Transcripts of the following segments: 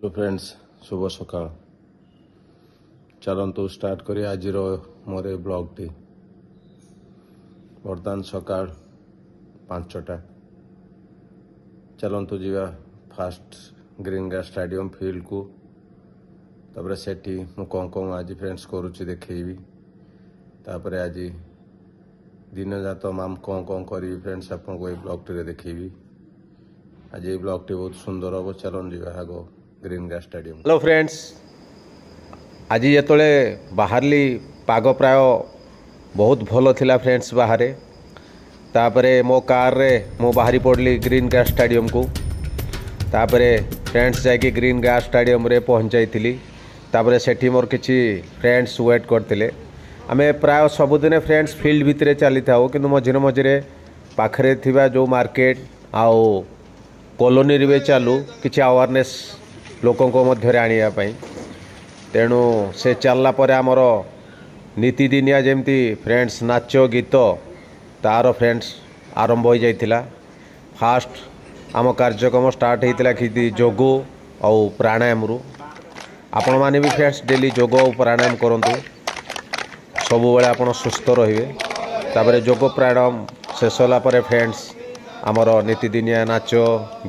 तो फ्रेंड्स शुभ सकाल चलतु स्टार्ट करी आज मोर ब्लॉग टी बर्तमान सकाल 5टा चलतु जीवा fast green guard stadium field को तापर सेठी मु कौन आज फ्रेंड्स करुच्ची देखी तापर आज दिन जात माम कौन करी फ्रेंड्स आपको ये ब्लॉग टी देखी आज ये ब्लॉग टी बहुत सुंदर हम चलन जी आग green guard stadium. Hello friends आज ये बाहरली पाग प्राय बहुत भल थिला फ्रेंड्स बाहर तापरे मो कार रे मो बाहरी पड़ली ग्रीन गार्ड स्टेडियम को तापरे फ्रेंड्स जाकि ग्रीन गार्ड स्टेडियम रे पहुँचाई तापरे सेठी मोर किछि फ्रेंड्स वेट करते आमे प्राय सबुदिन फ्रेंड्स फील्ड भितर चली था कि मझिरे मझिरे पाखरे थिबा जो मार्केट आउ कॉलोनी रे चालू किछि अवेयरनेस लोकों को मध्य आनिया पई तेणु से चलला पर आमर नीतिदिनिया जमती फ्रेंड्स नाच गीत तार फ्रेंड्स आरंभ हो जाइतिला। फास्ट आम कार्यक्रम स्टार्ट होता कि जोग और प्राणायाम रु आपण माने भी फ्रेंड्स डेली जोग और प्राणायाम करंतु सब बेले आपण सुस्थ रहिबे। तापर जोग प्राणायाम शेष होला पर फ्रेंड्स आमर नीतिदिनिया नाच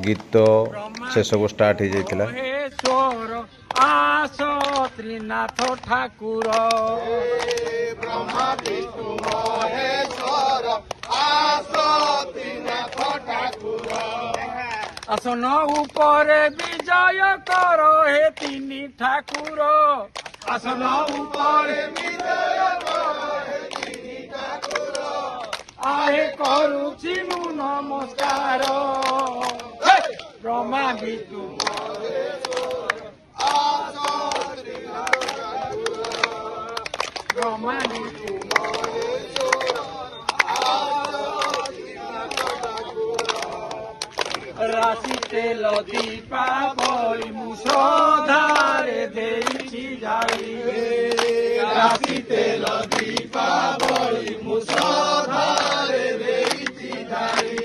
गीत से सब स्टार्ट हो जाइतिला। आस त्रिनाथ ठाकुर ब्रह्मा विष्णु महेश्वर आस त्रिनाथ ठाकुर आसन ऊपर विजय कर हे तीन ठाकुर आसन ऊपर विजय कर हे तीन ठाकुर आहे करुछि मु नमस्कार ब्रह्मा विष्णु राशि तेल दीपावली मुसधारे देछि जाई राशि तेल दीपावली मुसधारे देछि जाई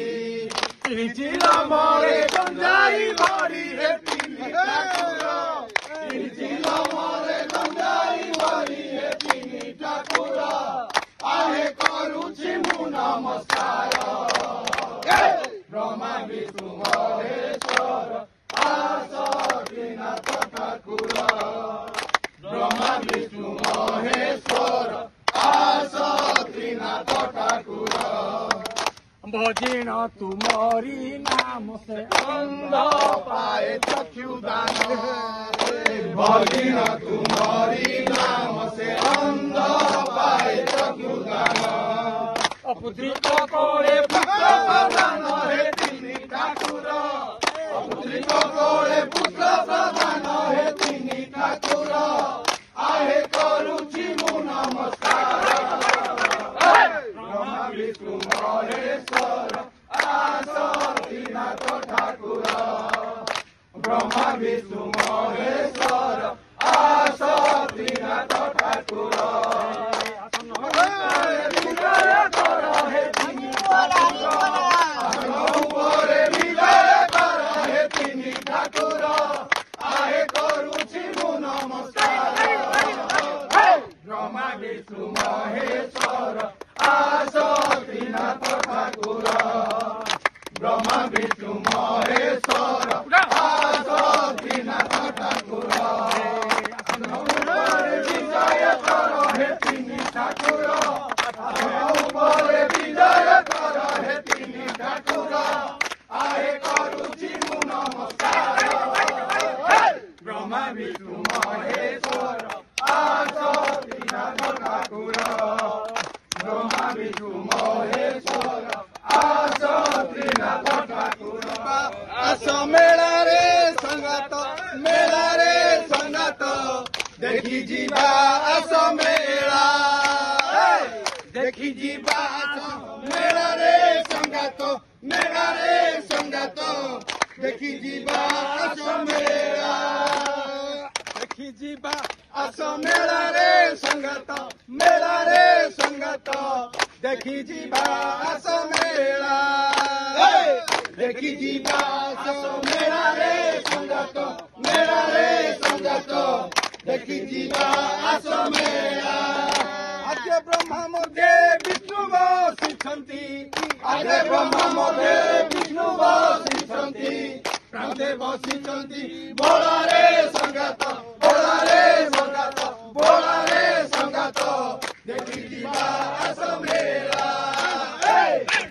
त्रिचिल मोरे गंजाई भरी हे तीन ठाकुर त्रिचिल मोरे गंजाई भरी हे तीन ठाकुर आहे करुछि मु नमस्कार ब्रह्मा विष्णु महेश्वर आस त्रिनाथ ठाकुर ब्रह्मा विष्णु महेश्वर आस त्रिनाथ ठाकुर भजिन तुमरी नाम से अंध पाए चक्षुदान भजिन तुमरी नाम से अंध पाए चक्षुदान अपुत्रिक कोळे पुत्र प्रधान हे तीन ठाकुर अपुत्रिक कोळे पुत्र प्रधान हे तीन ठाकुर आहे करुछि मु नमस्कार ब्रह्मा विष्णु महेश्वर आस त्रिनाथ ठाकुर ब्रह्मा विष्णु महेश्वर आस त्रिनाथ ठाकुर ब्रह्मा विष्णु महेश्वर आस त्रिनाथ ठाकुर ब्रह्मा विष्णु महेश्वर आस त्रिनाथ ठाकुर विजय कर हे तीन ठाकुर विजय कर हे तीन ठाकुर आहे करुछि मु नमस्कार ब्रह्मा विष्णु महेश्वर आस त्रिनाथ ठाकुर ब्रह्मा विष्णु महेश्वर आस त्रिनाथ ठाकुर आस मेला रे संगत देखी जीवा आस मेला देखी जीवा मेला रे संगत देखी जीवा आस मेला देखी जीवा आस मेला रे संगत देखी जीवा आस मेला देखी जीवा आस मेला रे संगत मेला रे ଯିବା ଆସ ମେଳା ଆଗେ ବ୍ରହ୍ମା ମଧ୍ୟ ବିଷ୍ଣୁ ବସିଛନ୍ତି ଆଗେ ବ୍ରହ୍ମା ମଧ୍ୟ ବିଷ୍ଣୁ ବସିଛନ୍ତି ପ୍ରାନ୍ତେ ବସିଛନ୍ତି ବଳାରେ ସଙ୍ଗାତ ବଳାରେ ସଙ୍ଗାତ ବଳାରେ ସଙ୍ଗାତ ଦେଖି ଯିବା ଆସ ମେଳା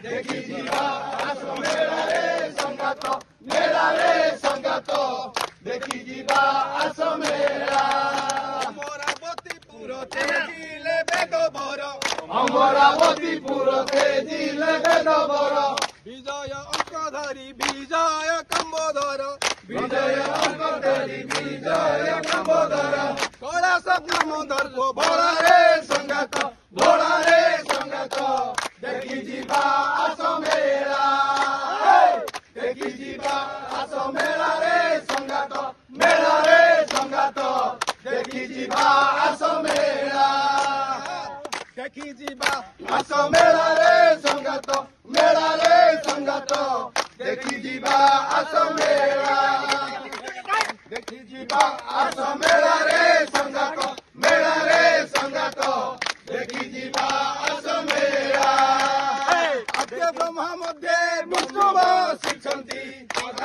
ଦେଖି ଯିବା ଆସ ମେଳାରେ ସଙ୍ଗାତ ମେଳାରେ ସଙ୍ଗାତ ଦେଖି ଯିବା ଆସ ମେଳା ଅମରାବତୀପୁର ତେଜିଲେ ବେଦବର ଅମରାବତୀପୁର ତେଜିଲେ ବେଦବର ବିଜୟ ଅଙ୍କ ଧରି ବିଜୟ କମ୍ବୋଧର ବିଜୟ ଅଙ୍କ ଧରି ବିଜୟ କମ୍ବୋଧର କୈଳାସ କାମୋଧର ବଳାରେ ସଙ୍ଗାତ ବଳାରେ ସଙ୍ଗାତ ଦେଖି ଯିବା ଆସ ମେଳା ଦେଖି ଯିବା ଆସ ମେଳାରେ ସଙ୍ଗାତ ମେଳାରେ ସଙ୍ଗାତ ଦେଖି ଯିବା ଆସ ମେଳା ଦେଖି ଯିବା ଆସ ମେଳାରେ ସଙ୍ଗାତ ମେଳାରେ ସଙ୍ଗାତ ଦେଖି ଯିବା ଆସ ମେଳା ଦେଖି ଯିବା ଆସ ମେଳାରେ ସଙ୍ଗାତ ମେଳାରେ ସଙ୍ଗାତ ଦେଖି ଯିବା ଆସ ମେଳା ଆଦ୍ୟ ବ୍ରହ୍ମା ମଧ୍ୟ ବିଷ୍ଣୁ ବସିଛନ୍ତି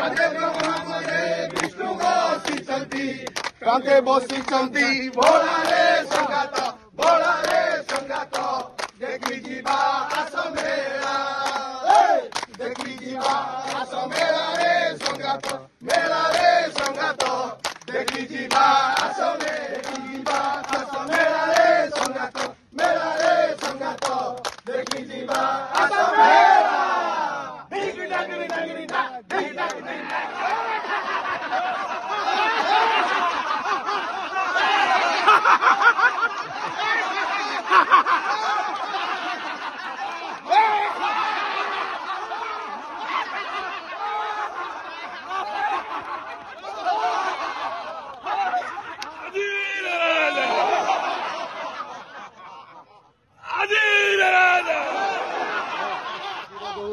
ଆଦ୍ୟ ବ୍ରହ୍ମା ମଧ୍ୟ ବିଷ୍ଣୁ ବସିଛନ୍ତି ପ୍ରାନ୍ତେ ବସିଛନ୍ତି ବଳାରେ ସଙ୍ଗାତ ବଳାରେ ସଙ୍ଗାତ ଦେଖି ଯିବା ଆସ ମେଳା ଦେଖି ଯିବା ଆସ ମେଳାରେ ସଙ୍ଗାତ ମେଳାରେ ସଙ୍ଗାତ ଦେଖି ଯିବା ଆସ ମେଳାରେ ସଙ୍ଗାତ ମେଳାରେ ସଙ୍ଗାତ ଦେଖି ଯିବା ଆସ ମେଳା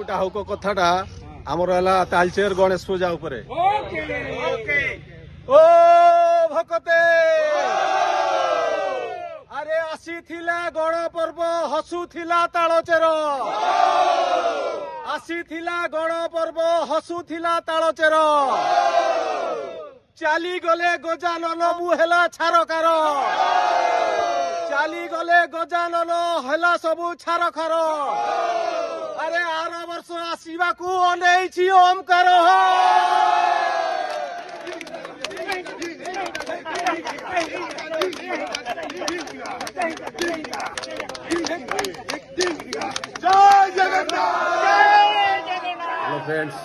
ডাহুক কথাটা আমার হলা তালচের গণেশ পূজা উপরে ও ভকতে আরে আসিথিলা গণ পর্ব হসুথিলা তালচের আসিথিলা গণ পর্ব হসুথিলা তালচের চালি গলে গজানন মু হেলা ছারকার চালি গলে গজানন হেলা সবু ছারখার আরে আর বর্ষ আসিবাকু অনেইছি ওমকার জয় জগন্নাথ हेलो फ्रेंड्स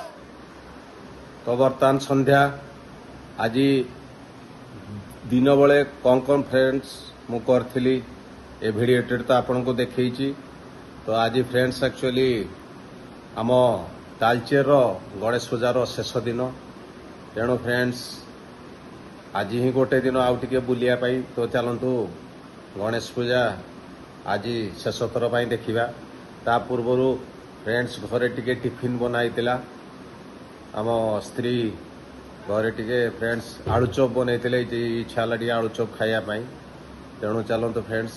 तो बर्तमान संध्या आज दिन बेले कौन फ्रेंड्स मु करथिली ए भिडियोटे तो आपन को देखैछि तो आज फ्रेंड्स एक्चुअली आम तालचेर गणेश पूजार शेष दिन तेणु फ्रेंड्स आज ही गोटे दिन आउ टिके बुलिया पाई तो चलतु गणेश पूजा आज शेष थर पाई देखिबा ता पूर्व फ्रेंड्स घरे टिके टिफिन बनाइतिला आम स्त्री घरे टिके फ्रेंड्स आलू चॉप बनैतिले जे इच्छा होला टिके आलू चॉप खाइया पाई तेणु चलतु फ्रेंड्स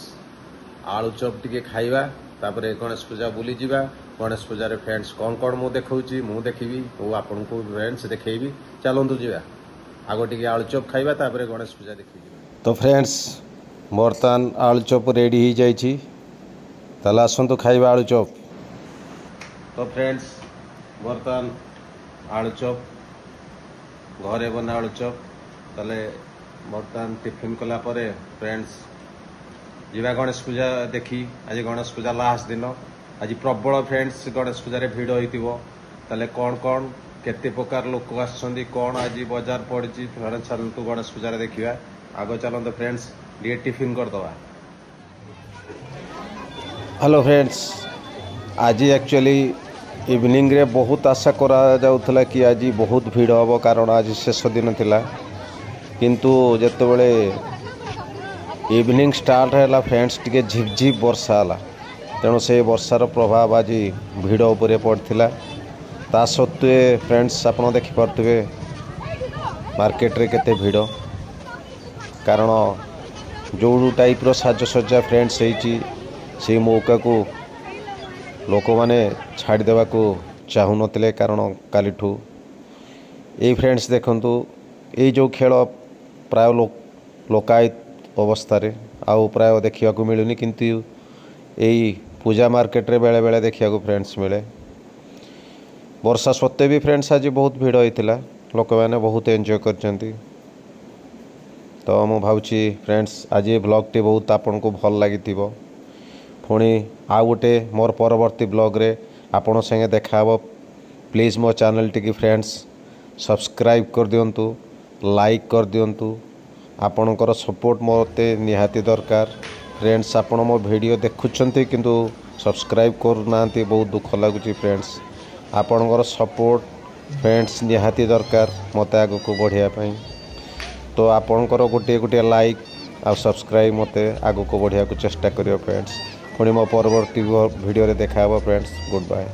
आलू चॉप टिके खाइबा तापरे गणेश पूजा बुली जीवा गणेश पूजा रे फ्रेंड्स कौन मु देखौची मु देखिबी ओ आपन को फ्रेंड्स देखैबी चलतु जीवा आगो टिके आलू चॉप खाइबा तापरे गणेश पूजा देखिबी तो फ्रेंड्स बर्तमान आलू चॉप रेडी हो जाइए ताले आसतु खाइबा आलू चॉप तो फ्रेंड्स बर्तमान आलू चॉप घरे बना आलू चॉप ताले बर्तमान टिफिन कला परे फ्रेंड्स जीवा गणेश पूजा देखी आज गणेश पूजा लास्ट दिन आज प्रबल फ्रेंड्स गणेश पूजा भिड़ होइतिबो ताले कौन केते प्रकार लोक आछंदी कौन आज बाजार पड़ी फ्रेंड्स चलतु गणेश पूजा देखिबा आगो चलतु फ्रेंड्स लिए टिफिन कर दवा हेलो फ्रेंड्स आज एक्चुअली इवनिंग रे बहुत आशा करा जाउथला कि आज बहुत भीड़ हम कारण आज शेष दिन थिला किंतु जेतेबेले इवनिंग स्टार्ट है फ्रेंड्स टिके झिपझिप वर्षा है तेणु से वर्षार प्रभाव आज भिड़ उपरे पड़ता ता सत्वे फ्रेंड्स आपन देखिपे मार्केट रे केते भिड़ कारण ଯେଉଁ ଟାଇପ୍ର ସାଜସଜ୍ଜା ଫ୍ରେଣ୍ଡସ୍ ହେଇଛି ସେଇ ମୌକାକୁ ଲୋକମାନେ ଛାଡ଼ିଦେବାକୁ ଚାହୁଁନଥିଲେ, କାରଣ କାଲିଠୁ ଏଇ ଫ୍ରେଣ୍ଡସ୍ ଦେଖନ୍ତୁ ଏଇ ଯେଉଁ ଖେଳ ପ୍ରାୟ ଲୋକାୟତ ଅବସ୍ଥାରେ ଆଉ ପ୍ରାୟ ଦେଖିବାକୁ ମିଳୁନି, କିନ୍ତୁ ଏଇ ପୂଜା ମାର୍କେଟରେ ବେଳେବେଳେ ଦେଖିବାକୁ ଫ୍ରେଣ୍ଡସ୍ ମିଳେ। ବର୍ଷା ସତ୍ତ୍ୱେ ବି ଫ୍ରେଣ୍ଡସ୍ ଆଜି ବହୁତ ଭିଡ଼ ହେଇଥିଲା, ଲୋକମାନେ ବହୁତ ଏନ୍ଜୟ କରିଛନ୍ତି। ତ ମୁଁ ଭାବୁଛି ଫ୍ରେଣ୍ଡସ୍ ଆଜି ଏ ବ୍ଲଗ୍ଟି ବହୁତ ଆପଣଙ୍କୁ ଭଲ ଲାଗିଥିବ। ପୁଣି ଆଉ ଗୋଟେ ମୋର ପରବର୍ତ୍ତୀ ବ୍ଲଗ୍ରେ ଆପଣଙ୍କ ସାଙ୍ଗେ ଦେଖା ହେବ। ପ୍ଲିଜ୍ ମୋ ଚ୍ୟାନେଲ୍ଟିକି ଫ୍ରେଣ୍ଡସ୍ ସବସ୍କ୍ରାଇବ୍ କରିଦିଅନ୍ତୁ, ଲାଇକ୍ କରିଦିଅନ୍ତୁ। ଆପଣଙ୍କର ସପୋର୍ଟ ମୋତେ ନିହାତି ଦରକାର। ଫ୍ରେଣ୍ଡସ୍ ଆପଣ ମୋ ଭିଡ଼ିଓ ଦେଖୁଛନ୍ତି କିନ୍ତୁ ସବସ୍କ୍ରାଇବ୍ କରୁନାହାନ୍ତି, ବହୁତ ଦୁଃଖ ଲାଗୁଛି ଫ୍ରେଣ୍ଡସ୍। ଆପଣଙ୍କର ସପୋର୍ଟ ଫ୍ରେଣ୍ଡସ୍ ନିହାତି ଦରକାର ମୋତେ ଆଗକୁ ବଢ଼ିବା ପାଇଁ। ତ ଆପଣଙ୍କର ଗୋଟିଏ ଲାଇକ୍ ଆଉ ସବସ୍କ୍ରାଇବ୍ ମୋତେ ଆଗକୁ ବଢ଼ିବାକୁ ଚେଷ୍ଟା କରିବ ଫ୍ରେଣ୍ଡସ୍। ପୁଣି ମୋ ପରବର୍ତ୍ତୀ ଭିଡ଼ିଓରେ ଦେଖା ହେବ ଫ୍ରେଣ୍ଡସ୍। Good bye.